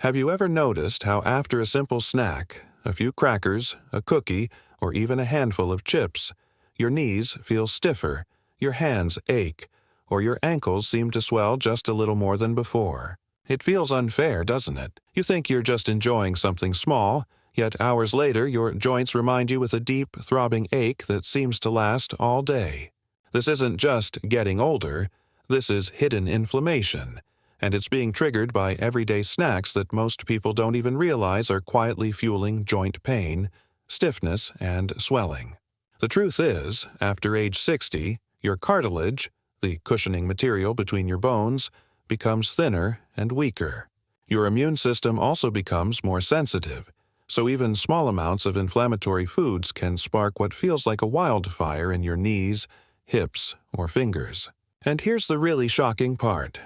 Have you ever noticed how after a simple snack, a few crackers, a cookie, or even a handful of chips, your knees feel stiffer, your hands ache, or your ankles seem to swell just a little more than before? It feels unfair, doesn't it? You think you're just enjoying something small, yet hours later your joints remind you with a deep, throbbing ache that seems to last all day. This isn't just getting older, this is hidden inflammation, and it's being triggered by everyday snacks that most people don't even realize are quietly fueling joint pain, stiffness, and swelling. The truth is, after age 60, your cartilage, the cushioning material between your bones, becomes thinner and weaker. Your immune system also becomes more sensitive, so even small amounts of inflammatory foods can spark what feels like a wildfire in your knees, hips, or fingers. And here's the really shocking part.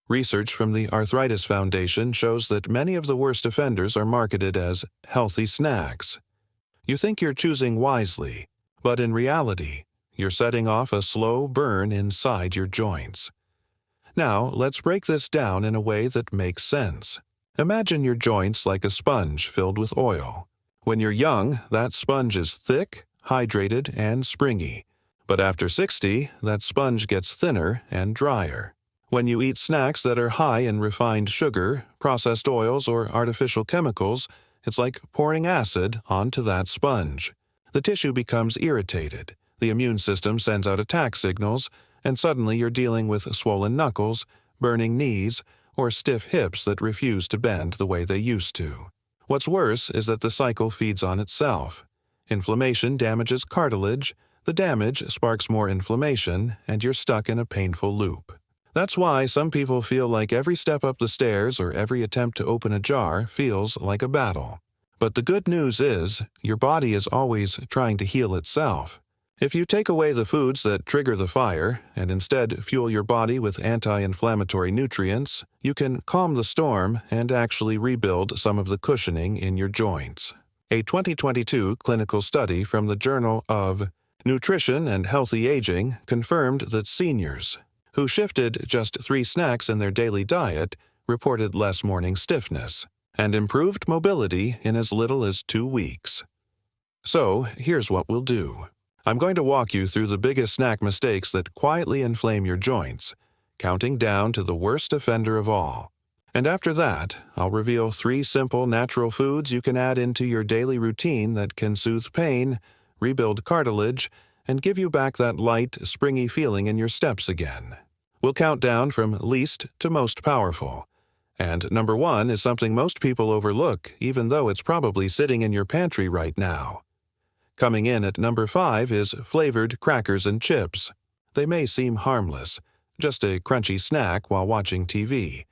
Research from the Arthritis Foundation shows that many of the worst offenders are marketed as healthy snacks. You think you're choosing wisely, but in reality, you're setting off a slow burn inside your joints. Now, let's break this down in a way that makes sense. Imagine your joints like a sponge filled with oil. When you're young, that sponge is thick, hydrated, and springy. But after 60, that sponge gets thinner and drier. When you eat snacks that are high in refined sugar, processed oils, or artificial chemicals, it's like pouring acid onto that sponge. The tissue becomes irritated, the immune system sends out attack signals, and suddenly you're dealing with swollen knuckles, burning knees, or stiff hips that refuse to bend the way they used to. What's worse is that the cycle feeds on itself. Inflammation damages cartilage, the damage sparks more inflammation, and you're stuck in a painful loop. That's why some people feel like every step up the stairs or every attempt to open a jar feels like a battle. But the good news is, your body is always trying to heal itself. If you take away the foods that trigger the fire and instead fuel your body with anti-inflammatory nutrients, you can calm the storm and actually rebuild some of the cushioning in your joints. A 2022 clinical study from the Journal of Nutrition and Healthy Aging confirmed that seniors who shifted just 3 snacks in their daily diet reported less morning stiffness and improved mobility in as little as 2 weeks. So, here's what we'll do. I'm going to walk you through the biggest snack mistakes that quietly inflame your joints, counting down to the worst offender of all. And after that, I'll reveal 3 simple natural foods you can add into your daily routine that can soothe pain, rebuild cartilage, and give you back that light, springy feeling in your steps again. We'll count down from least to most powerful. And number 1 is something most people overlook, even though it's probably sitting in your pantry right now. Coming in at number 5 is flavored crackers and chips. They may seem harmless, just a crunchy snack while watching TV,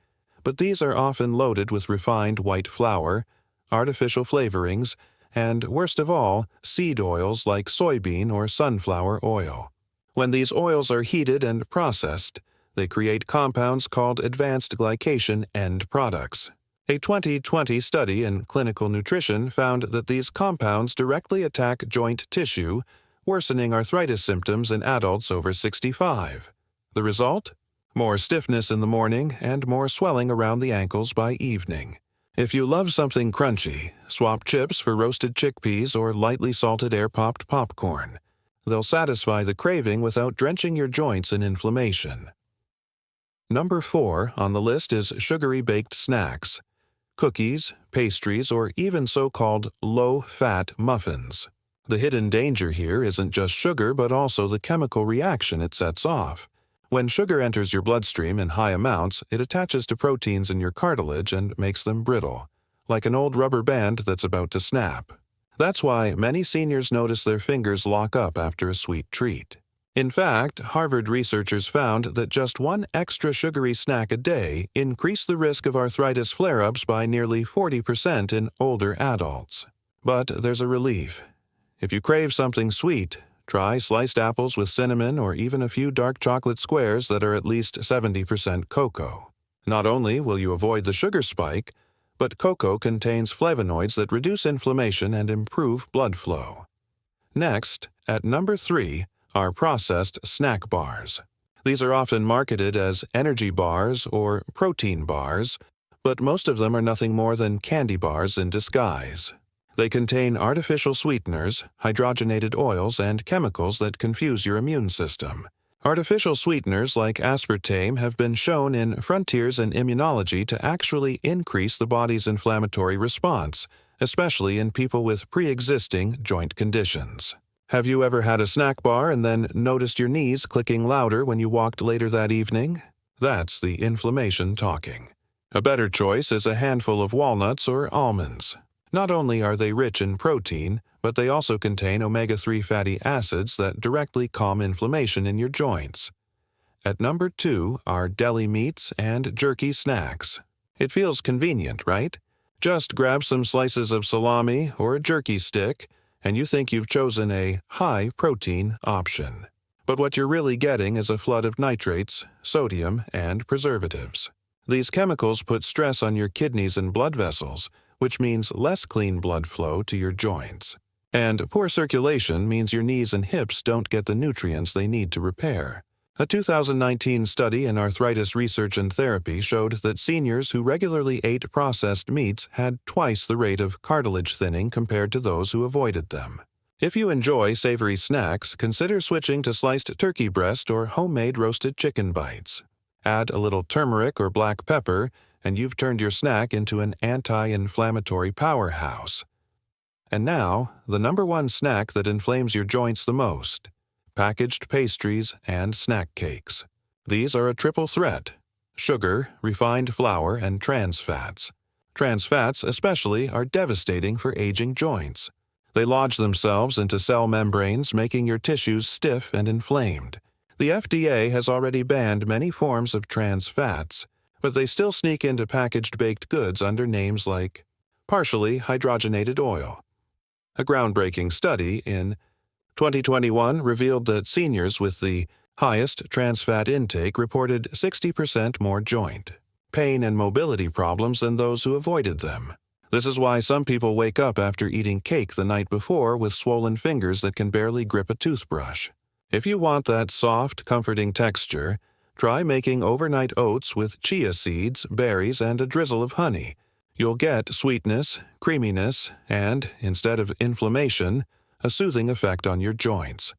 but these are often loaded with refined white flour, artificial flavorings, and, worst of all, seed oils like soybean or sunflower oil. When these oils are heated and processed, they create compounds called advanced glycation end products. A 2020 study in clinical nutrition found that these compounds directly attack joint tissue, worsening arthritis symptoms in adults over 65. The result? More stiffness in the morning and more swelling around the ankles by evening. If you love something crunchy, swap chips for roasted chickpeas or lightly salted air-popped popcorn. They'll satisfy the craving without drenching your joints in inflammation. Number 4 on the list is sugary baked snacks. Cookies, pastries, or even so-called low-fat muffins. The hidden danger here isn't just sugar but also the chemical reaction it sets off. When sugar enters your bloodstream in high amounts, it attaches to proteins in your cartilage and makes them brittle, like an old rubber band that's about to snap. That's why many seniors notice their fingers lock up after a sweet treat. In fact, Harvard researchers found that just 1 extra sugary snack a day increased the risk of arthritis flare-ups by nearly 40% in older adults. But there's a relief. If you crave something sweet, try sliced apples with cinnamon or even a few dark chocolate squares that are at least 70% cocoa. Not only will you avoid the sugar spike, but cocoa contains flavonoids that reduce inflammation and improve blood flow. Next, at number 3, are processed snack bars. These are often marketed as energy bars or protein bars, but most of them are nothing more than candy bars in disguise. They contain artificial sweeteners, hydrogenated oils, and chemicals that confuse your immune system. Artificial sweeteners like aspartame have been shown in frontiers in immunology to actually increase the body's inflammatory response, especially in people with pre-existing joint conditions. Have you ever had a snack bar and then noticed your knees clicking louder when you walked later that evening? That's the inflammation talking. A better choice is a handful of walnuts or almonds. Not only are they rich in protein, but they also contain omega-3 fatty acids that directly calm inflammation in your joints. At number 2 are deli meats and jerky snacks. It feels convenient, right? Just grab some slices of salami or a jerky stick, and you think you've chosen a high-protein option. But what you're really getting is a flood of nitrates, sodium, and preservatives. These chemicals put stress on your kidneys and blood vessels, which means less clean blood flow to your joints. And poor circulation means your knees and hips don't get the nutrients they need to repair. A 2019 study in Arthritis Research and Therapy showed that seniors who regularly ate processed meats had twice the rate of cartilage thinning compared to those who avoided them. If you enjoy savory snacks, consider switching to sliced turkey breast or homemade roasted chicken bites. Add a little turmeric or black pepper, and you've turned your snack into an anti-inflammatory powerhouse. And now, the number one snack that inflames your joints the most: packaged pastries and snack cakes. These are a triple threat: sugar, refined flour, and trans fats. Trans fats, especially, are devastating for aging joints. They lodge themselves into cell membranes, making your tissues stiff and inflamed. The FDA has already banned many forms of trans fats, but they still sneak into packaged baked goods under names like partially hydrogenated oil. A groundbreaking study in 2021 revealed that seniors with the highest trans fat intake reported 60% more joint pain and mobility problems than those who avoided them. This is why some people wake up after eating cake the night before with swollen fingers that can barely grip a toothbrush. If you want that soft, comforting texture, try making overnight oats with chia seeds, berries, and a drizzle of honey. You'll get sweetness, creaminess, and, instead of inflammation, a soothing effect on your joints.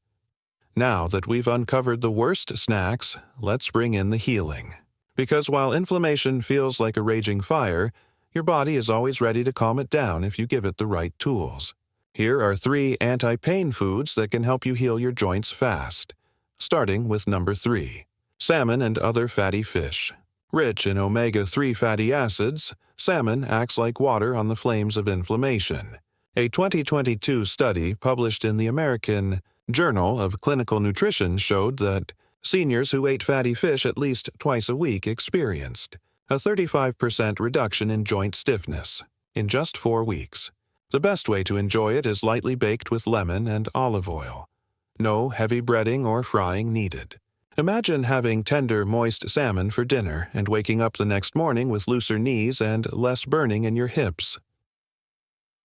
Now that we've uncovered the worst snacks, let's bring in the healing. Because while inflammation feels like a raging fire, your body is always ready to calm it down if you give it the right tools. Here are 3 anti-pain foods that can help you heal your joints fast. Starting with number 3. Salmon and other fatty fish. Rich in omega-3 fatty acids, salmon acts like water on the flames of inflammation. A 2022 study published in the American Journal of Clinical Nutrition showed that seniors who ate fatty fish at least twice a week experienced a 35% reduction in joint stiffness in just 4 weeks. The best way to enjoy it is lightly baked with lemon and olive oil. No heavy breading or frying needed. Imagine having tender, moist salmon for dinner and waking up the next morning with looser knees and less burning in your hips.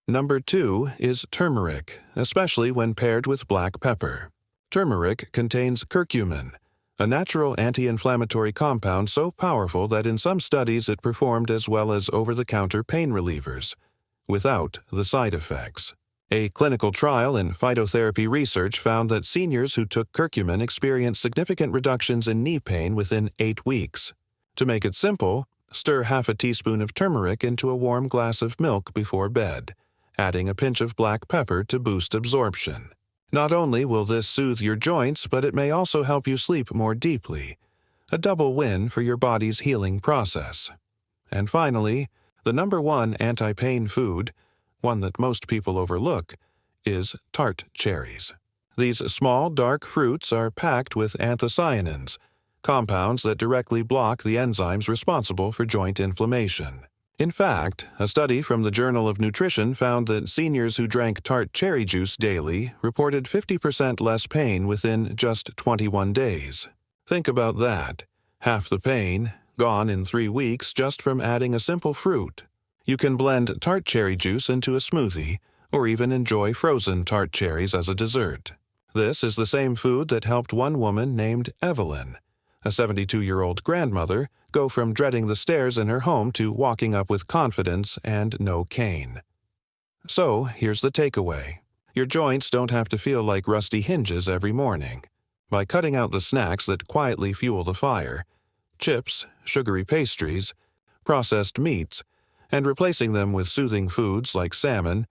Number 2 is turmeric, especially when paired with black pepper. Turmeric contains curcumin, a natural anti-inflammatory compound so powerful that in some studies it performed as well as over-the-counter pain relievers, without the side effects. A clinical trial in phytotherapy research found that seniors who took curcumin experienced significant reductions in knee pain within 8 weeks. To make it simple, stir half a teaspoon of turmeric into a warm glass of milk before bed, adding a pinch of black pepper to boost absorption. Not only will this soothe your joints, but it may also help you sleep more deeply, a double win for your body's healing process. And finally, the number 1 anti-pain food, one that most people overlook, is tart cherries. These small, dark fruits are packed with anthocyanins, compounds that directly block the enzymes responsible for joint inflammation. In fact, a study from the Journal of Nutrition found that seniors who drank tart cherry juice daily reported 50% less pain within just 21 days. Think about that. Half the pain, gone in 3 weeks just from adding a simple fruit. You can blend tart cherry juice into a smoothie, or even enjoy frozen tart cherries as a dessert. This is the same food that helped one woman named Evelyn. A 72-year-old grandmother go from dreading the stairs in her home to walking up with confidence and no cane. So, here's the takeaway. Your joints don't have to feel like rusty hinges every morning. By cutting out the snacks that quietly fuel the fire, chips, sugary pastries, processed meats, and replacing them with soothing foods like salmon,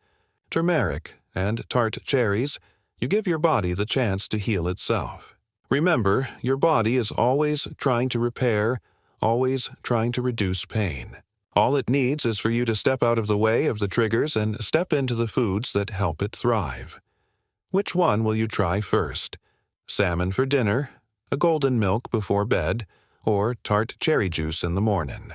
turmeric, and tart cherries, you give your body the chance to heal itself. Remember, your body is always trying to repair, always trying to reduce pain. All it needs is for you to step out of the way of the triggers and step into the foods that help it thrive. Which one will you try first? Salmon for dinner, a golden milk before bed, or tart cherry juice in the morning?